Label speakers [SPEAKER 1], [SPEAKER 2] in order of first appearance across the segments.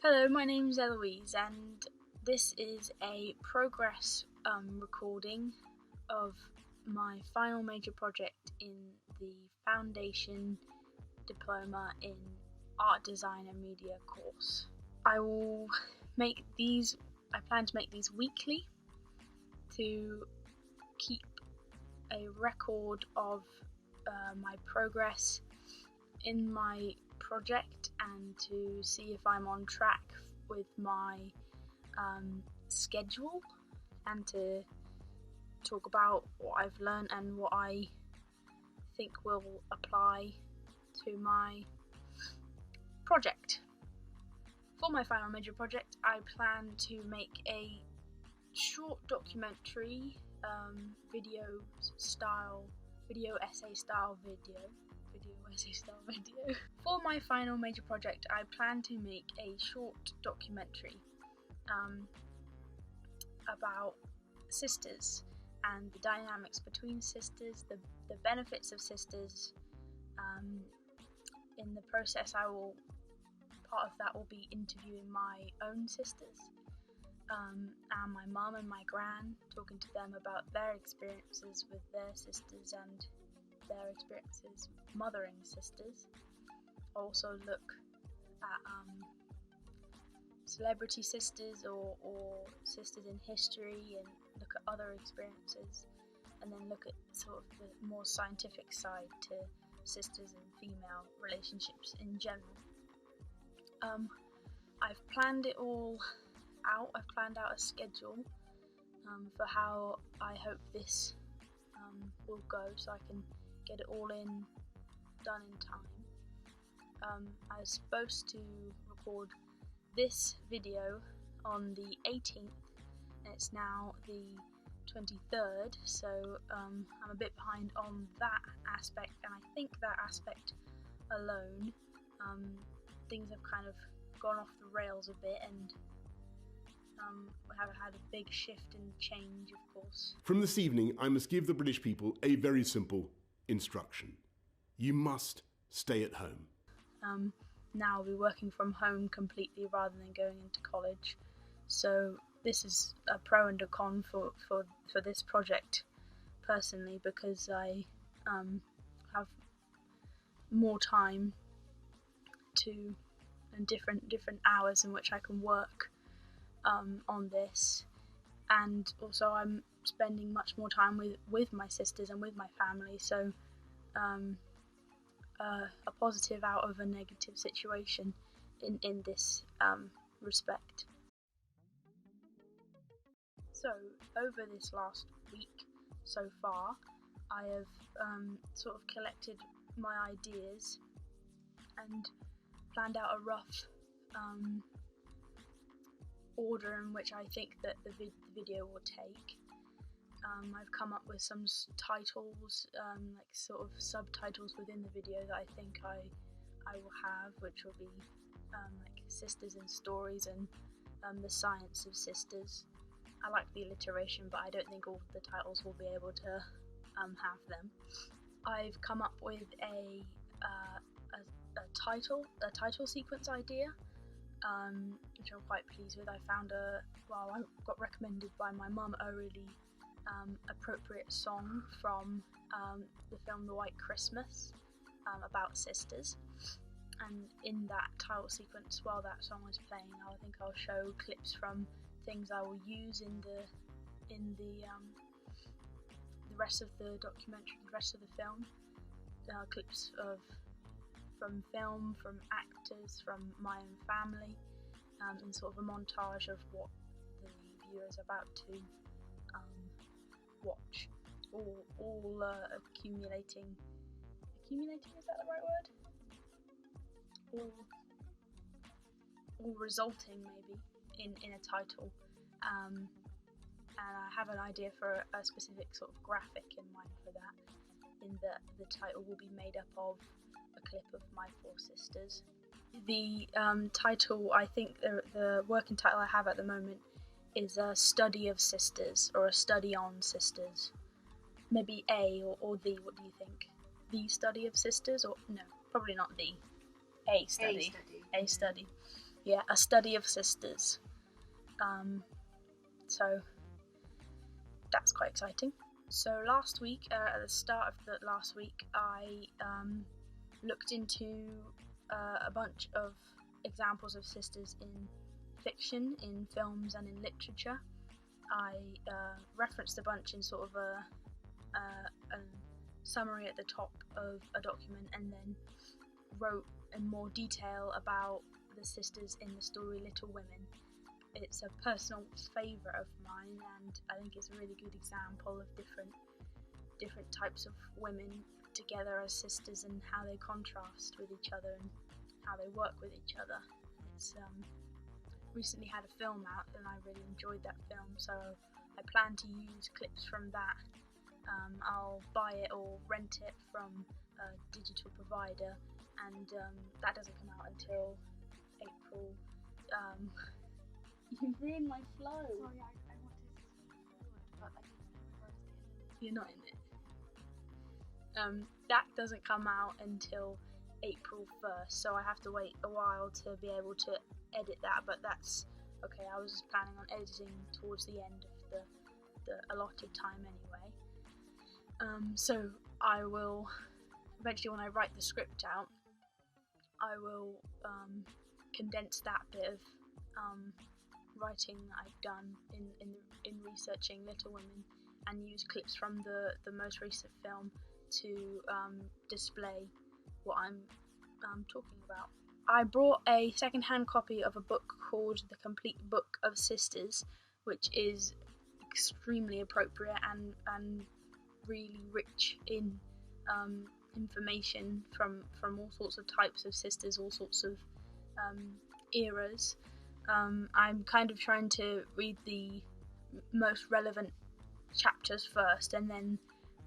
[SPEAKER 1] Hello, my name's Eloise, and this is a progress recording of my final major project in the Foundation Diploma in Art Design and Media course. I plan to make these weekly to keep a record of my progress in my project and to see if I'm on track with my schedule, and to talk about what I've learned and what I think will apply to my project. For my final major project, I plan to make a short documentary video essay style video. For my final major project, I plan to make a short documentary about sisters and the dynamics between sisters, the benefits of sisters. In the process, part of that will be interviewing my own sisters, and my mum and my gran, talking to them about their experiences with their sisters and their experiences mothering sisters. Also look at celebrity sisters or sisters in history, and look at other experiences, and then look at sort of the more scientific side to sisters and female relationships in general. I've planned it all out. I've planned out a schedule for how I hope this will go, so I can get it all done in time. I was supposed to record this video on the 18th, and it's now the 23rd, so I'm a bit behind on that aspect, and I think that aspect alone, things have kind of gone off the rails a bit, and we have had a big shift and change, of course.
[SPEAKER 2] From this evening, I must give the British people a very simple instruction. You must stay at home.
[SPEAKER 1] Now I'll be working from home completely rather than going into college. So this is a pro and a con for this project personally, because I have more time and different hours in which I can work on this, and also I'm spending much more time with my sisters and with my family, so a positive out of a negative situation in this respect. So over this last week so far, I have sort of collected my ideas and planned out a rough order in which I think that the video will take. I've come up with some titles, like sort of subtitles within the video that I think I will have, which will be like Sisters and Stories and the Science of Sisters. I like the alliteration, but I don't think all of the titles will be able to have them. I've come up with a title sequence idea, which I'm quite pleased with. I got recommended by my mum a really appropriate song from the film The White Christmas, about sisters, and in that title sequence, while that song is playing, I think I'll show clips from things I will use in the rest of the documentary, the rest of the film, clips from film, from actors, from my own family, and sort of a montage of what the viewer is about to watch, all accumulating, is that the right word? All resulting maybe in a title, and I have an idea for a specific sort of graphic in mind for that, in that the title will be made up of a clip of my four sisters. The title, I think the working title I have at the moment is A Study of Sisters, or A Study on Sisters. Maybe A or the, what do you think? The Study of Sisters, or no, probably not the. A Study. A Study. a study of sisters. So that's quite exciting. So last week, at the start of the last week, I looked into a bunch of examples of sisters in fiction, in films and in literature. I referenced a bunch in sort of a summary at the top of a document, and then wrote in more detail about the sisters in the story Little Women. It's a personal favourite of mine, and I think it's a really good example of different types of women together as sisters and how they contrast with each other and how they work with each other. It's recently had a film out, and I really enjoyed that film, so I plan to use clips from that. I'll buy it or rent it from a digital provider, and that doesn't come out until April. You've ruined my flow.
[SPEAKER 3] Sorry, I wanted to forward, but I didn't know where I was getting.
[SPEAKER 1] You're not in it. That doesn't come out until April 1st, so I have to wait a while to be able to edit that, but that's okay. I was planning on editing towards the end of the allotted time anyway. So I will eventually, when I write the script out, I will condense that bit of writing that I've done in researching Little Women and use clips from the most recent film to display what I'm talking about. I brought a second-hand copy of a book called The Complete Book of Sisters, which is extremely appropriate and really rich in information from all sorts of types of sisters, all sorts of eras. I'm kind of trying to read the most relevant chapters first, and then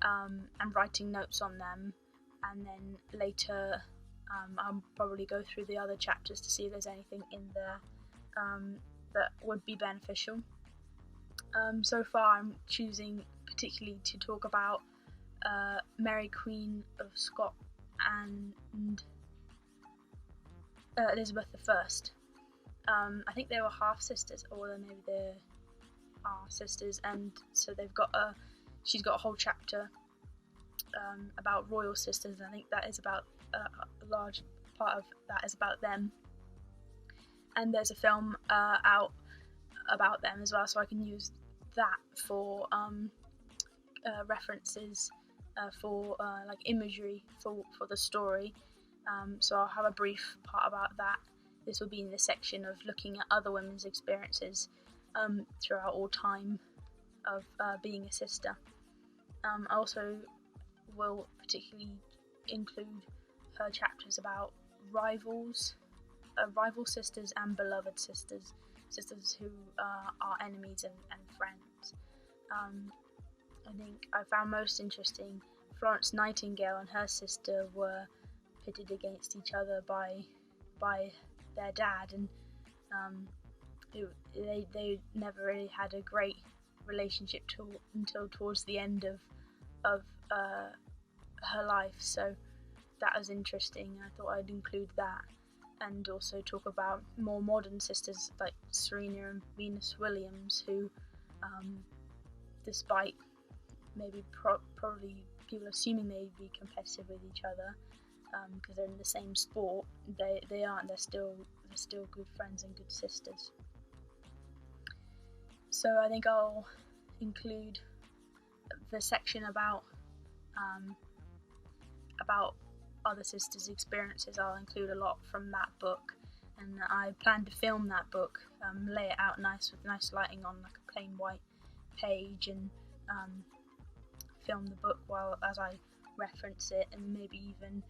[SPEAKER 1] I'm writing notes on them, and then later I'll probably go through the other chapters to see if there's anything in there that would be beneficial. So far I'm choosing particularly to talk about Mary Queen of Scots and Elizabeth I. I think they were half sisters, or maybe they are sisters, and so she's got a whole chapter about royal sisters, and I think that is about a large part of that is about them. And there's a film out about them as well, so I can use that for references, for like imagery for the story. So I'll have a brief part about that. This will be in the section of looking at other women's experiences throughout all time of being a sister. I also will particularly include her chapters about rivals, rival sisters and beloved sisters who are enemies and friends. I think I found most interesting Florence Nightingale and her sister were pitted against each other by their dad, and they never really had a great relationship until towards the end of her life. So that was interesting. I thought I'd include that, and also talk about more modern sisters like Serena and Venus Williams, who, despite maybe probably people assuming they'd be competitive with each other because they're in the same sport, they aren't. They're still good friends and good sisters. So I think I'll include the section about other sisters' experiences. I'll include a lot from that book, and I plan to film that book, lay it out nice with nice lighting on like a plain white page, and film the book as I reference it, and maybe even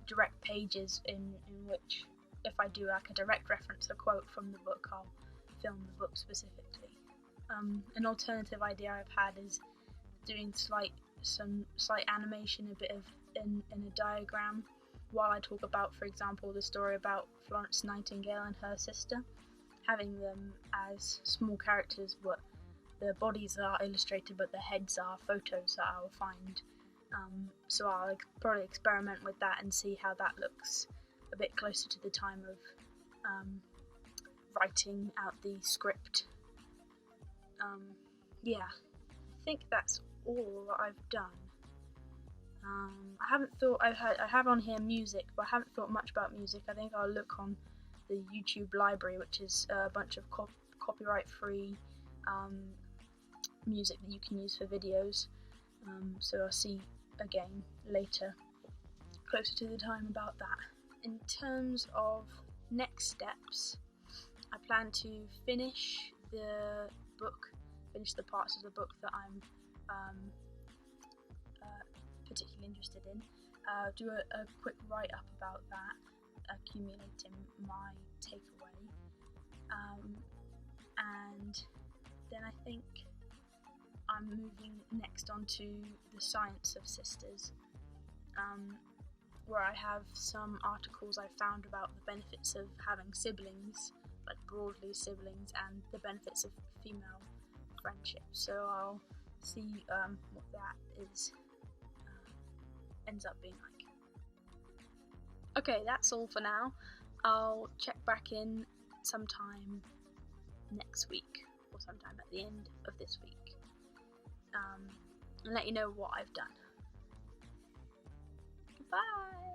[SPEAKER 1] direct pages in which, if I do like a direct reference, a quote from the book, I'll film the book specifically. An alternative idea I've had is doing some slight animation, a bit of in a diagram, while I talk about, for example, the story about Florence Nightingale and her sister, having them as small characters, but their bodies are illustrated, but their heads are photos that I will find. So I'll probably experiment with that and see how that looks a bit closer to the time of writing out the script. Yeah, I think that's all that I've done. I haven't thought. I have on here music, but I haven't thought much about music. I think I'll look on the YouTube library, which is a bunch of copyright-free music that you can use for videos. So I'll see again later, closer to the time, about that. In terms of next steps, I plan to finish the book, finish the parts of the book that I'm particularly interested in, do a quick write-up about that, accumulating my takeaway, and then I think I'm moving next on to the science of sisters, where I have some articles I found about the benefits of having siblings, like broadly siblings, and the benefits of female friendship. So I'll see what that ends up being like. Okay, that's all for now. I'll check back in sometime next week, or sometime at the end of this week, and let you know what I've done. Goodbye!